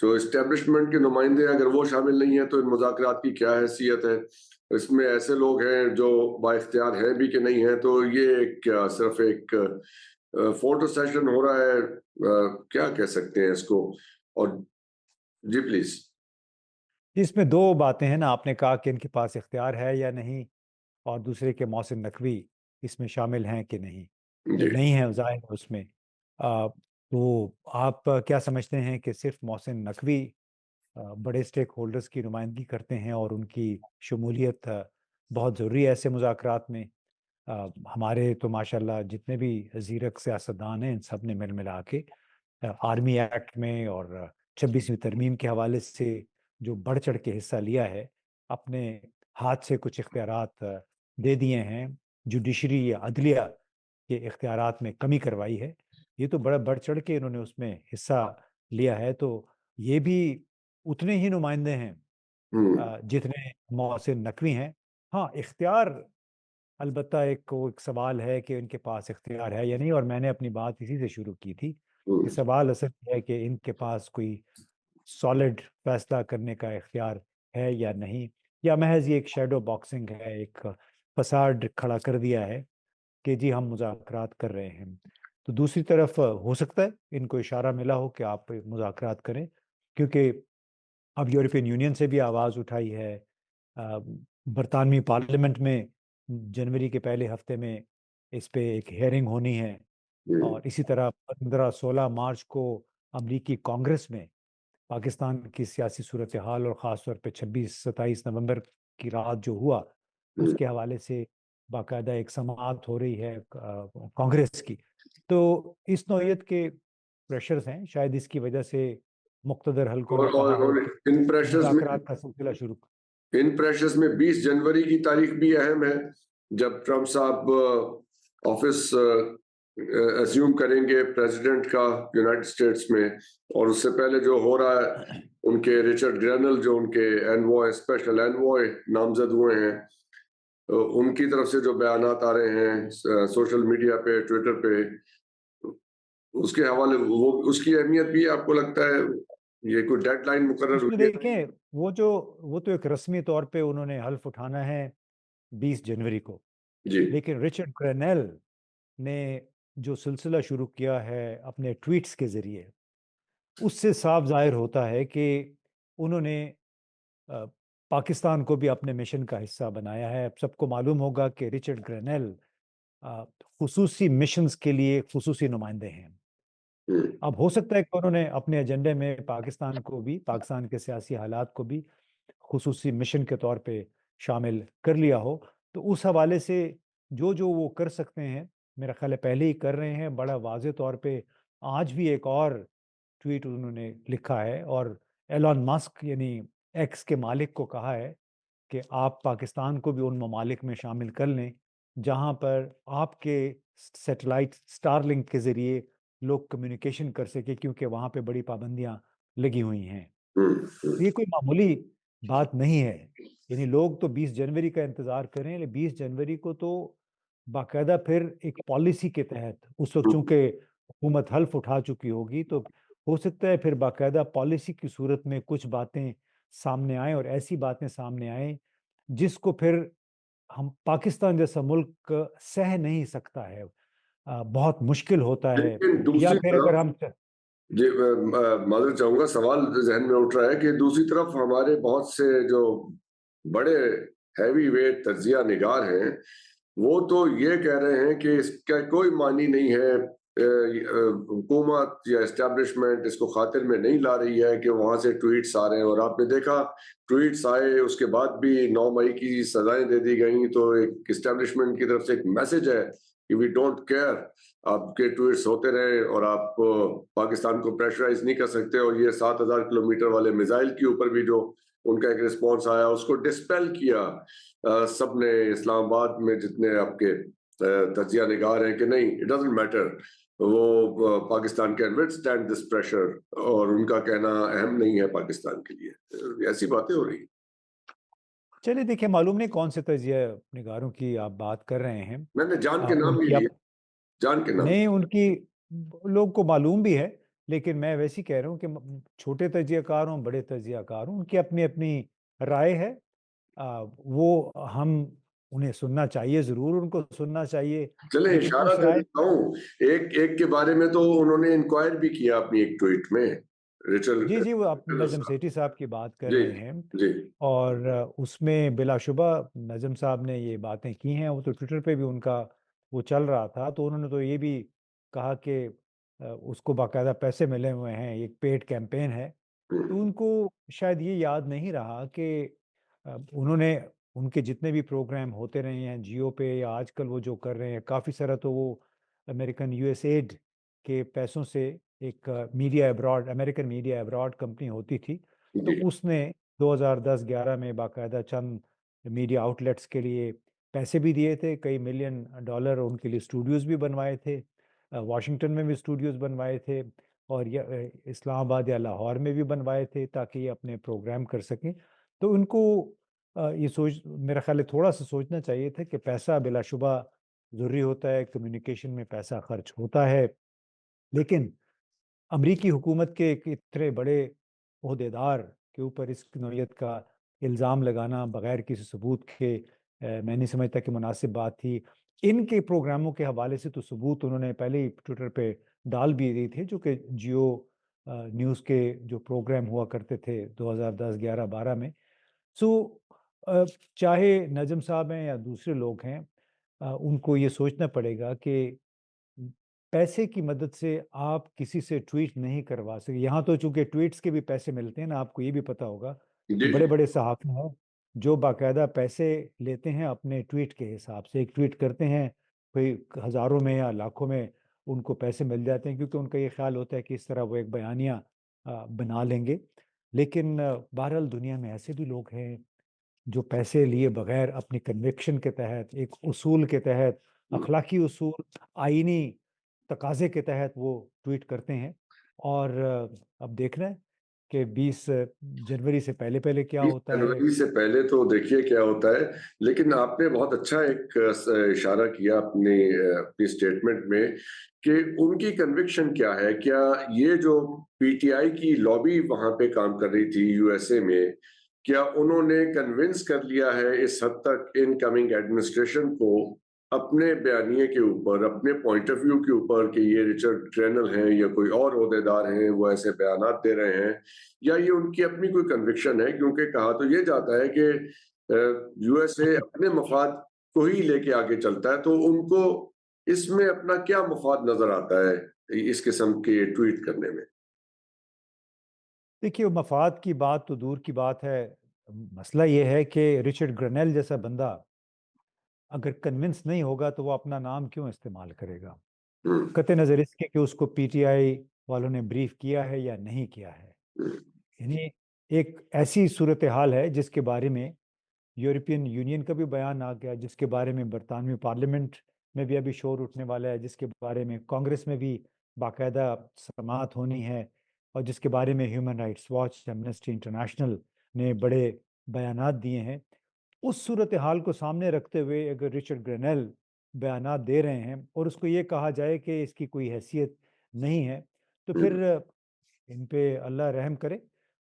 جو اسٹیبلشمنٹ کے نمائندے ہیں اگر وہ شامل نہیں ہیں تو ان مذاکرات کی کیا حیثیت ہے؟ اس میں ایسے لوگ ہیں جو با اختیار ہیں بھی کہ نہیں ہیں، تو یہ ایک صرف ایک فوٹو سیشن ہو رہا ہے، کیا کہہ سکتے ہیں اس کو؟ اور جی پلیز. اس میں دو باتیں ہیں نا، آپ نے کہا کہ ان کے پاس اختیار ہے یا نہیں، اور دوسرے کہ محسن نقوی اس میں شامل ہیں کہ نہیں، جی نہیں ہیں ظاہر ہے اس میں۔ تو آپ کیا سمجھتے ہیں کہ صرف محسن نقوی بڑے سٹیک ہولڈرز کی نمائندگی کرتے ہیں اور ان کی شمولیت بہت ضروری ہے ایسے مذاکرات میں؟ ہمارے تو ماشاءاللہ جتنے بھی زیرک سیاستدان ہیں ان سب نے مل ملا کے آرمی ایکٹ میں اور 26ویں ترمیم کے حوالے سے جو بڑھ چڑھ کے حصہ لیا ہے، اپنے ہاتھ سے کچھ اختیارات دے دیے ہیں، جوڈیشری یا عدلیہ کے اختیارات میں کمی کروائی ہے۔ یہ تو بڑا بڑھ چڑھ کے انہوں نے اس میں حصہ لیا ہے، تو یہ بھی اتنے ہی نمائندے ہیں جتنے محسن نقوی ہیں۔ ہاں، اختیار البتہ ایک سوال ہے کہ ان کے پاس اختیار ہے یا نہیں، اور میں نے اپنی بات اسی سے شروع کی تھی کہ سوال اصل یہ ہے کہ ان کے پاس کوئی سالڈ فیصلہ کرنے کا اختیار ہے یا نہیں، یا محض یہ ایک شیڈو باکسنگ ہے، ایک فساد کھڑا کر دیا ہے کہ جی ہم مذاکرات کر رہے ہیں۔ تو دوسری طرف ہو سکتا ہے ان کو اشارہ ملا ہو کہ آپ مذاکرات کریں، کیونکہ اب یورپین یونین سے بھی آواز اٹھائی ہے، برطانوی پارلیمنٹ میں جنوری کے پہلے ہفتے میں اس پہ ایک ہیئرنگ ہونی ہے، اور اسی طرح 15-16 مارچ کو امریکی کانگریس میں پاکستان کی سیاسی صورتحال اور خاص طور پہ 26-27 نومبر کی رات جو ہوا اس کے حوالے سے باقاعدہ ایک سماعت ہو رہی ہے کانگریس کی۔ تو اس نوعیت کے پریشرز ہیں، شاید اس کی وجہ سے مقتدر حلقوں نے کہا ہو اور کہ ان پریشرز میں مذاکرات کا سلسلہ شروع۔ ان پریشرز میں 20 جنوری کی تاریخ بھی اہم ہے، جب ٹرمپ صاحب آفس اسیوم کریں گے پریزیڈنٹ کا یونائٹڈ اسٹیٹس میں، اور اس سے پہلے جو ہو رہا ہے ان کے رچرڈ گرینل جو ان کے اینوائے اسپیشل اینوائے نامزد ہوئے ہیں، ان کی طرف سے جو بیانات آ رہے ہیں سوشل میڈیا پہ، ٹویٹر پہ، اس کے حوالے وہ اس کی اہمیت بھی آپ کو لگتا ہے یہ کوئی ڈیڈ لائن مقرر اس میں ہوئی ہے؟ دیکھیں وہ تو ایک رسمی طور پہ انہوں نے حلف اٹھانا ہے 20 جنوری کو، جی لیکن رچرڈ گرینل نے جو سلسلہ شروع کیا ہے اپنے ٹویٹس کے ذریعے، اس سے صاف ظاہر ہوتا ہے کہ انہوں نے پاکستان کو بھی اپنے مشن کا حصہ بنایا ہے۔ سب کو معلوم ہوگا کہ رچرڈ گرینل خصوصی مشنز کے لیے خصوصی نمائندے ہیں۔ اب ہو سکتا ہے کہ انہوں نے اپنے ایجنڈے میں پاکستان کو بھی، پاکستان کے سیاسی حالات کو بھی خصوصی مشن کے طور پہ شامل کر لیا ہو، تو اس حوالے سے جو وہ کر سکتے ہیں میرا خیال ہے پہلے ہی کر رہے ہیں۔ بڑا واضح طور پہ آج بھی ایک اور ٹویٹ انہوں نے لکھا ہے، اور ایلون مسک یعنی ایکس کے مالک کو کہا ہے کہ آپ پاکستان کو بھی ان ممالک میں شامل کر لیں جہاں پر آپ کے سیٹلائٹ اسٹار لنک کے ذریعے لوگ کمیونیکیشن کر سکے، کیونکہ وہاں پہ بڑی پابندیاں لگی ہوئی ہیں۔ یہ کوئی معمولی بات نہیں ہے، یعنی لوگ تو 20 جنوری کا انتظار کریں، لیکن 20 جنوری کو تو باقاعدہ پھر ایک پالیسی کے تحت اس وقت چونکہ حکومت حلف اٹھا چکی ہوگی، تو ہو سکتا ہے پھر باقاعدہ پالیسی کی صورت میں کچھ باتیں سامنے آئیں، اور ایسی باتیں سامنے آئیں جس کو پھر ہم پاکستان جیسا ملک سہ نہیں سکتا ہے، بہت مشکل ہوتا ہے۔ لیکن یا دوسری پھر اگر طرف ہم جی معذرت چاہوں گا، سوال ذہن میں اٹھ رہا ہے کہ دوسری طرف ہمارے بہت سے جو بڑے ہیوی ویٹ تجزیہ نگار ہیں وہ تو یہ کہہ رہے ہیں کہ اس کا کوئی معنی نہیں ہے، حکومت یا اسٹیبلشمنٹ اس کو خاطر میں نہیں لا رہی ہے کہ وہاں سے ٹویٹس آ رہے ہیں، اور آپ نے دیکھا ٹویٹس آئے اس کے بعد بھی 9 مئی کی سزائیں دے دی گئیں، تو ایک اسٹیبلشمنٹ کی طرف سے ایک میسج ہے کہ وی ڈونٹ کیئر، آپ کے ٹویٹس ہوتے رہے اور آپ پاکستان کو پریشرائز نہیں کر سکتے۔ اور یہ 7,000 کلومیٹر والے میزائل کے اوپر بھی جو ان کا ایک رسپانس آیا اس کو ڈسپیل کیا سب نے، اسلام آباد میں جتنے آپ کے تجزیہ نگار ہیں، کہ نہیں اٹ ڈزنٹ میٹر، وہ پاکستان کین وithstand دس پریشر، اور ان کا کہنا اہم نہیں ہے پاکستان کے لیے۔ ایسی باتیں ہو رہی ہیں۔ چلیے دیکھیں، معلوم نہیں کون سے تجزیہ نگاروں کی آپ بات کر رہے ہیں، میں نے جان کے ان نام کی نہیں لیے، جان کے نام نہیں، ان کی لوگ کو معلوم بھی ہے، لیکن میں ویسے ہی کہہ رہا ہوں کہ چھوٹے تجزیہ کار ہوں بڑے تجزیہ کار ہوں، ان کی اپنی اپنی رائے ہے، وہ ہم انہیں سننا چاہیے، ضرور ان کو سننا چاہیے، چلیں لیکن اشارہ اس کر رائے دیتا ہوں، ایک کے بارے میں تو انہوں نے انکوائر بھی کیا اپنی ایک ٹویٹ میں، جی رچرڈ وہ نجم صاحب۔ سیٹھی صاحب کی بات کر جی رہے ہیں، جی اور اس میں بلا شبہ نجم صاحب نے یہ باتیں کی ہیں، وہ تو ٹویٹر پہ بھی ان کا وہ چل رہا تھا، تو انہوں نے تو یہ بھی کہا کہ اس کو باقاعدہ پیسے ملے ہوئے ہیں، ایک پیڈ کیمپین ہے، تو ان کو شاید یہ یاد نہیں رہا کہ انہوں نے ان کے جتنے بھی پروگرام ہوتے رہے ہیں جیو پہ یا آج کل وہ جو کر رہے ہیں، کافی سارا تو وہ امریکن یو ایس ایڈ کے پیسوں سے ایک media abroad American media abroad company ہوتی تھی، جی تو اس نے 2010-11 میں باقاعدہ چند میڈیا آؤٹ لیٹس کے لیے پیسے بھی دیے تھے، کئی ملین ڈالر ان کے لیے اسٹوڈیوز بھی بنوائے تھے، واشنگٹن میں بھی اسٹوڈیوز بنوائے تھے، اور اسلام آباد یا لاہور میں بھی بنوائے تھے تاکہ یہ اپنے پروگرام کر سکیں۔ تو ان کو یہ میرا خیال ہے تھوڑا سا سوچنا چاہیے تھا کہ پیسہ بلا شبہ ضروری ہوتا ہے، کمیونیکیشن میں پیسہ خرچ ہوتا ہے، لیکن امریکی حکومت کے ایک اتنے بڑے عہدیدار کے اوپر اس نوعیت کا الزام لگانا بغیر کسی ثبوت کے میں نہیں سمجھتا کہ مناسب بات تھی۔ ان کے پروگراموں کے حوالے سے تو ثبوت انہوں نے پہلے ہی ٹویٹر پہ ڈال بھی دی تھے، جو کہ جیو نیوز کے جو پروگرام ہوا کرتے تھے 2010-11-12 میں۔ سو چاہے نجم صاحب ہیں یا دوسرے لوگ ہیں، ان کو یہ سوچنا پڑے گا کہ پیسے کی مدد سے آپ کسی سے ٹویٹ نہیں کروا سکتے۔ یہاں تو چونکہ ٹویٹس کے بھی پیسے ملتے ہیں نا، آپ کو یہ بھی پتا ہوگا کہ جی بڑے بڑے صحافی ہیں جو باقاعدہ پیسے لیتے ہیں اپنے ٹویٹ کے حساب سے، ایک ٹویٹ کرتے ہیں کوئی ہزاروں میں یا لاکھوں میں ان کو پیسے مل جاتے ہیں، کیونکہ ان کا یہ خیال ہوتا ہے کہ اس طرح وہ ایک بیانیہ بنا لیں گے۔ لیکن بہرحال دنیا میں ایسے بھی لوگ ہیں جو پیسے لیے بغیر اپنی کنوکشن کے تحت، ایک اصول کے تحت، اخلاقی اصول، آئینی تقاضے کے تحت وہ ٹویٹ کرتے ہیں، اور اب دیکھنا ہے کہ 20 جنوری سے پہلے پہلے کیا 20 ہوتا ہے۔ جنوری سے پہلے تو دیکھیے کیا ہوتا ہے، لیکن آپ نے بہت اچھا ایک اشارہ کیا اپنی اسٹیٹمنٹ میں کہ ان کی کنوکشن کیا ہے، کیا یہ جو پی ٹی آئی کی لابی وہاں پہ کام کر رہی تھی یو ایس اے میں، کیا انہوں نے کنونس کر لیا ہے اس حد تک ان کمنگ ایڈمنسٹریشن کو اپنے بیانیے کے اوپر، اپنے پوائنٹ آف ویو کے اوپر کہ یہ رچرڈ گرینل ہیں یا کوئی اور عہدیدار ہیں وہ ایسے بیانات دے رہے ہیں، یا یہ ان کی اپنی کوئی کنوکشن ہے؟ کیونکہ کہا تو یہ جاتا ہے کہ یو ایس اے اپنے مفاد کو ہی لے کے آگے چلتا ہے، تو ان کو اس میں اپنا کیا مفاد نظر آتا ہے اس قسم کے ٹویٹ کرنے میں؟ دیکھیے مفاد کی بات تو دور کی بات ہے، مسئلہ یہ ہے کہ رچرڈ گرنیل جیسا بندہ اگر کنونس نہیں ہوگا تو وہ اپنا نام کیوں استعمال کرے گا، ہم، قطع نظر اس کے کہ اس کو پی ٹی آئی والوں نے بریف کیا ہے یا نہیں کیا ہے۔ ہم، یعنی ایک ایسی صورتحال ہے جس کے بارے میں یورپین یونین کا بھی بیان آ گیا، جس کے بارے میں برطانوی پارلیمنٹ میں بھی ابھی شور اٹھنے والا ہے، جس کے بارے میں کانگریس میں بھی باقاعدہ سماعت ہونی ہے، اور جس کے بارے میں human rights watch, Amnesty international نے بڑے بیانات دیے ہیں۔ اس صورتحال کو سامنے رکھتے ہوئے اگر رچرڈ گرینل بیانات دے رہے ہیں اور اس کو یہ کہا جائے کہ اس کی کوئی حیثیت نہیں ہے، تو ہم، پھر ان پہ اللہ رحم کرے۔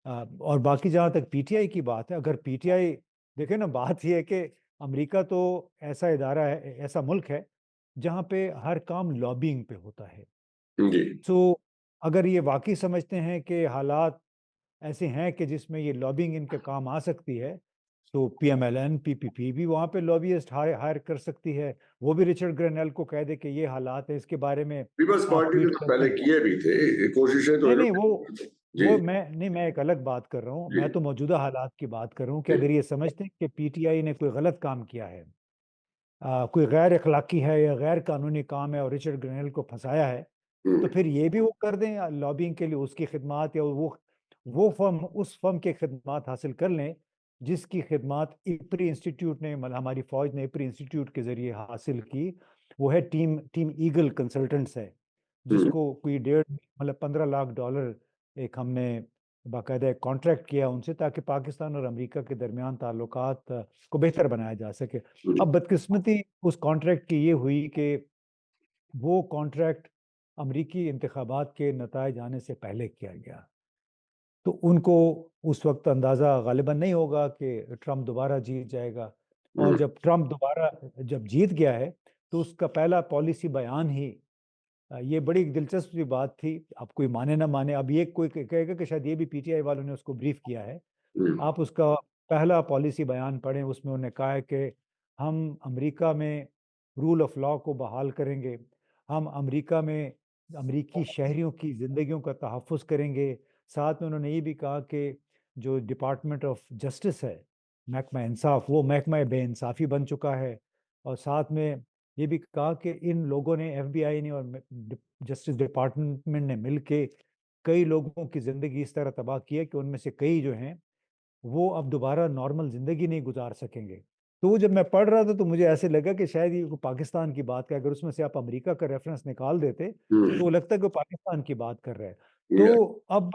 اور باقی جہاں تک پی ٹی آئی کی بات ہے، اگر پی ٹی آئی دیکھیں نا، بات یہ ہے کہ امریکہ تو ایسا ادارہ ہے، ایسا ملک ہے جہاں پہ ہر کام لابینگ پہ ہوتا ہے۔ جی سو اگر یہ واقعی سمجھتے ہیں کہ حالات ایسے ہیں کہ جس میں یہ لابینگ ان کے کام آ سکتی ہے، تو پی ایم ایل این پی بھی وہاں پہ لابیسٹ ہائر کر سکتی ہے، وہ بھی رچرڈ گرینل کو کہہ دے کہ یہ حالات ہے، اس کے بارے میں پیپلز آپ پارٹی نے ٹویٹ تو کرتے پہلے ہیں۔ کیے بھی تھے کوششیں تو نہیں انہوں نہیں، نے کی تھی۔ جی وہ میں ایک الگ بات کر رہا ہوں، جی میں تو موجودہ حالات کی بات کر رہا ہوں کہ جی اگر یہ سمجھتے ہیں کہ پی ٹی آئی نے کوئی غلط کام کیا ہے، کوئی غیر اخلاقی ہے یا غیر قانونی کام ہے اور رچرڈ گرینل کو پھنسایا ہے، ہم، تو پھر یہ بھی وہ کر دیں لابینگ کے لیے، اس کی خدمات یا وہ فرم اس فرم کے خدمات حاصل کر لیں جس کی خدمات ایپری انسٹیٹیوٹ نے، ہماری فوج نے ایپری انسٹیٹیوٹ کے ذریعے حاصل کی۔ وہ ہے ٹیم ایگل کنسلٹنٹس ہے، جس ہم، کو کوئی 15 لاکھ ڈالر ایک ہم نے باقاعدہ ایک کانٹریکٹ کیا ان سے، تاکہ پاکستان اور امریکہ کے درمیان تعلقات کو بہتر بنایا جا سکے۔ ہم، اب بدقسمتی اس کانٹریکٹ کی یہ ہوئی کہ وہ کانٹریکٹ امریکی انتخابات کے نتائج آنے سے پہلے کیا گیا۔ تو ان کو اس وقت اندازہ غالباً نہیں ہوگا کہ ٹرمپ دوبارہ جیت جائے گا، اور جب ٹرمپ دوبارہ جب جیت گیا ہے تو اس کا پہلا پالیسی بیان ہی یہ بڑی دلچسپ سی بات تھی۔ اب کوئی مانے نہ مانے، اب یہ کوئی کہے گا کہ شاید یہ بھی پی ٹی آئی والوں نے اس کو بریف کیا ہے۔ آپ اس کا پہلا پالیسی بیان پڑھیں، اس میں انہوں نے کہا ہے کہ ہم امریکہ میں رول آف لاء کو بحال کریں گے، ہم امریکہ میں امریکی شہریوں کی زندگیوں کا تحفظ کریں گے۔ ساتھ میں انہوں نے یہ بھی کہا کہ جو ڈپارٹمنٹ آف جسٹس ہے، محکمہ انصاف، وہ محکمہ بے انصافی بن چکا ہے۔ اور ساتھ میں یہ بھی کہا کہ ان لوگوں نے، ایف بی آئی نے اور جسٹس ڈپارٹمنٹ نے مل کے کئی لوگوں کی زندگی اس طرح تباہ کی ہے کہ ان میں سے کئی جو ہیں وہ اب دوبارہ نارمل زندگی نہیں گزار سکیں گے۔ تو وہ جب میں پڑھ رہا تھا تو مجھے ایسے لگا کہ شاید یہ پاکستان کی بات کا، اگر اس میں سے آپ امریکہ کا ریفرنس نکال دیتے تو وہ لگتا ہے کہ وہ پاکستان کی بات کر رہے ہیں۔ تو اب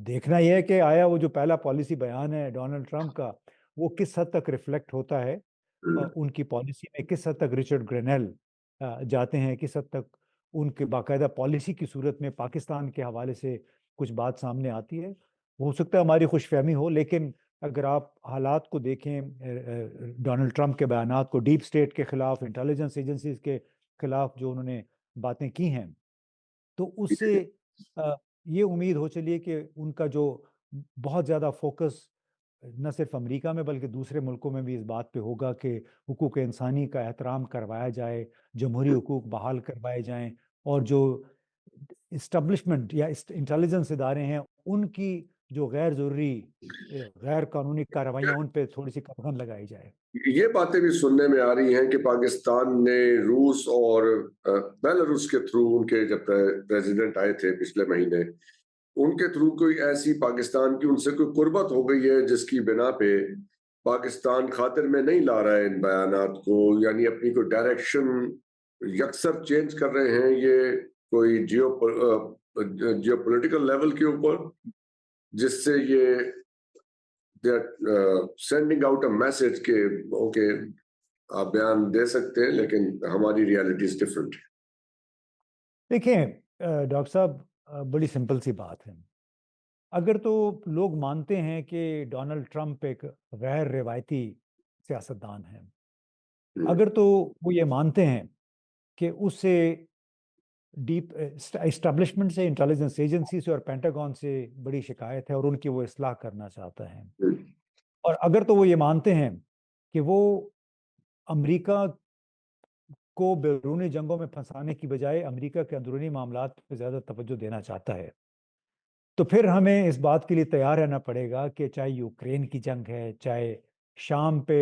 دیکھنا یہ ہے کہ آیا وہ جو پہلا پالیسی بیان ہے ڈونلڈ ٹرمپ کا، وہ کس حد تک ریفلیکٹ ہوتا ہے ان کی پالیسی میں، کس حد تک رچرڈ گرینل جاتے ہیں، کس حد تک ان کے باقاعدہ پالیسی کی صورت میں پاکستان کے حوالے سے کچھ بات سامنے آتی ہے۔ ہو سکتا ہے ہماری خوش فہمی ہو، لیکن اگر آپ حالات کو دیکھیں، ڈونلڈ ٹرمپ کے بیانات کو، ڈیپ اسٹیٹ کے خلاف، انٹیلیجنس ایجنسیز کے خلاف جو انہوں نے باتیں کی ہیں، تو اس سے یہ امید ہو چلیے کہ ان کا جو بہت زیادہ فوکس نہ صرف امریکہ میں بلکہ دوسرے ملکوں میں بھی اس بات پہ ہوگا کہ حقوق انسانی کا احترام کروایا جائے، جمہوری حقوق بحال کروائے جائیں، اور جو اسٹیبلشمنٹ یا انٹیلیجنس ادارے ہیں ان کی جو غیر ضروری غیر قانونی کارروائیاں ان پہ تھوڑی سی قدغن لگائی جائے۔ یہ باتیں بھی سننے میں آ رہی ہیں کہ پاکستان نے روس اور بیلاروس کے تھرو، ان کے جب پریزیڈنٹ آئے تھے پچھلے مہینے، ان کے تھرو کوئی ایسی پاکستان کی ان سے کوئی قربت ہو گئی ہے جس کی بنا پہ پاکستان خاطر میں نہیں لا رہا ہے ان بیانات کو، یعنی اپنی کوئی ڈائریکشن یکسر چینج کر رہے ہیں یہ کوئی جیو پولیٹیکل لیول کے اوپر، جس سے یہ سینڈنگ آؤٹ اے میسج کہ اوکے آپ بیان دے سکتے ہیں لیکن ہماری ریالٹی از ڈفرنٹ۔ دیکھیں ڈاکٹر صاحب، بڑی سمپل سی بات ہے۔ اگر تو لوگ مانتے ہیں کہ ڈونلڈ ٹرمپ ایک غیر روایتی سیاستدان ہے، اگر تو وہ یہ مانتے ہیں کہ اس سے ڈیپ اسٹیبلشمنٹ سے، انٹیلیجنس ایجنسی سے اور پینٹاگون سے بڑی شکایت ہے اور ان کی وہ اصلاح کرنا چاہتا ہے، اور اگر تو وہ یہ مانتے ہیں کہ وہ امریکہ کو بیرونی جنگوں میں پھنسانے کی بجائے امریکہ کے اندرونی معاملات پہ زیادہ توجہ دینا چاہتا ہے، تو پھر ہمیں اس بات کے لیے تیار رہنا پڑے گا کہ چاہے یوکرین کی جنگ ہے، چاہے شام پہ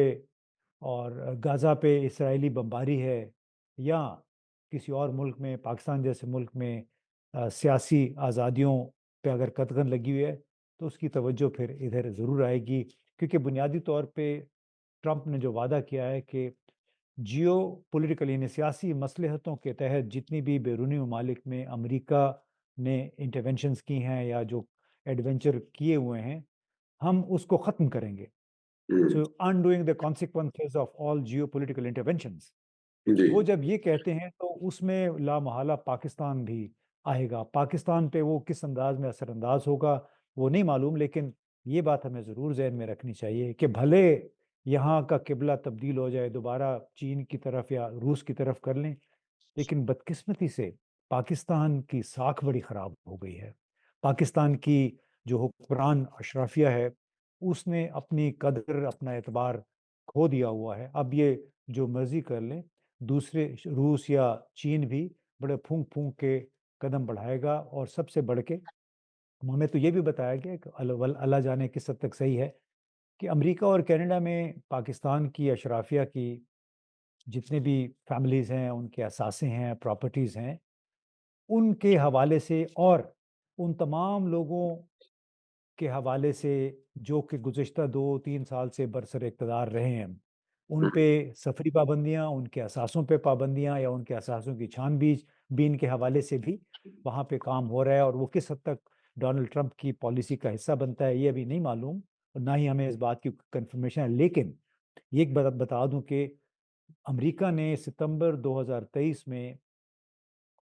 اور غزہ پہ اسرائیلی بمباری ہے، یا کسی اور ملک میں، پاکستان جیسے ملک میں سیاسی آزادیوں پہ اگر قدغن لگی ہوئی ہے، تو اس کی توجہ پھر ادھر ضرور آئے گی، کیونکہ بنیادی طور پہ ٹرمپ نے جو وعدہ کیا ہے کہ جیو پولیٹیکل یعنی سیاسی مصلحتوں کے تحت جتنی بھی بیرونی ممالک میں امریکہ نے انٹرونشنز کی ہیں یا جو ایڈونچر کیے ہوئے ہیں، ہم اس کو ختم کریں گے۔ سو undoing the consequences of all geopolitical interventions۔ وہ جب یہ کہتے ہیں تو اس میں لا محالہ پاکستان بھی آئے گا۔ پاکستان پہ وہ کس انداز میں اثر انداز ہوگا وہ نہیں معلوم، لیکن یہ بات ہمیں ضرور ذہن میں رکھنی چاہیے کہ بھلے یہاں کا قبلہ تبدیل ہو جائے، دوبارہ چین کی طرف یا روس کی طرف کر لیں، لیکن بدقسمتی سے پاکستان کی ساکھ بڑی خراب ہو گئی ہے۔ پاکستان کی جو حکمران اشرافیہ ہے اس نے اپنی قدر، اپنا اعتبار کھو دیا ہوا ہے۔ اب یہ جو مرضی کر لیں، دوسرے روس یا چین بھی بڑے پھونک پھونک کے قدم بڑھائے گا، اور سب سے بڑھ کے ہمیں تو یہ بھی بتایا گیا کہ اللہ جانے کس حد تک صحیح ہے کہ امریکہ اور کینیڈا میں پاکستان کی اشرافیہ کی جتنے بھی فیملیز ہیں، ان کے اثاثے ہیں، پراپرٹیز ہیں، ان کے حوالے سے اور ان تمام لوگوں کے حوالے سے جو کہ گزشتہ 2-3 سال سے برسر اقتدار رہے ہیں، ان پہ سفری پابندیاں، ان کے اثاثوں پہ پابندیاں یا ان کے اثاثوں کی چھان بین کے حوالے سے بھی وہاں پہ کام ہو رہا ہے، اور وہ کس حد تک ڈونلڈ ٹرمپ کی پالیسی کا حصہ بنتا ہے یہ ابھی نہیں معلوم، اور نہ ہی ہمیں اس بات کی کنفرمیشن ہے۔ لیکن یہ ایک بات بتا دوں کہ امریکہ نے ستمبر 2023 میں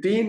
3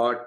8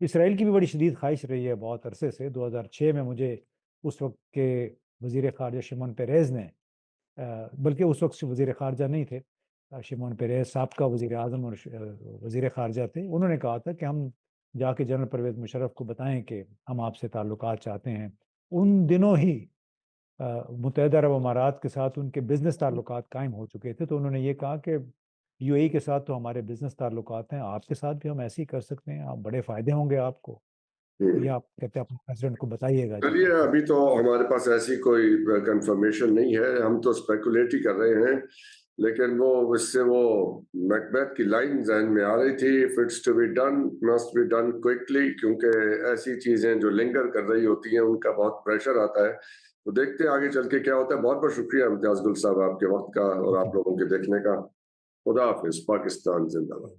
اسرائیل کی بھی بڑی شدید خواہش رہی ہے بہت عرصے سے. 2006 میں مجھے اس وقت کے وزیر خارجہ شمون پیریز نے بلکہ اس وقت وزیر خارجہ نہیں تھے, شمون پیریز سابقہ وزیر اعظم اور وزیر خارجہ تھے, انہوں نے کہا تھا کہ ہم جا کے جنرل پرویز مشرف کو بتائیں کہ ہم آپ سے تعلقات چاہتے ہیں. ان دنوں ہی متحدہ عرب امارات کے ساتھ ان کے بزنس تعلقات قائم ہو چکے تھے, تو انہوں نے یہ کہا کہ یو اے ای کے ساتھ تو ہمارے بزنس تعلقات ہیں, آپ کے ساتھ بھی ہم ایسے ہی کر سکتے ہیں, آپ بڑے فائدے ہوں گے آپ کو. یہ آپ کہتے ہیں اپنے پریزیڈنٹ کو بتائیے گا. چلیے ابھی تو ہمارے پاس ایسی کوئی کنفرمیشن نہیں ہے, ہم تو اسپیکولیٹ ہی کر رہے ہیں, لیکن وہ اس سے وہ میکبیتھ کی لائن ذہن میں آ رہی تھی, if it's to be done must be done quickly, کیونکہ ایسی چیزیں جو لنگر کر رہی ہوتی ہیں ان کا بہت پریشر آتا ہے. تو دیکھتے ہیں آگے چل کے کیا ہوتا ہے. بہت بہت شکریہ امتیاز گل صاحب آپ کے وقت کا اور آپ لوگوں کے دیکھنے کا. خدا حافظ. پاکستان زندہ باد.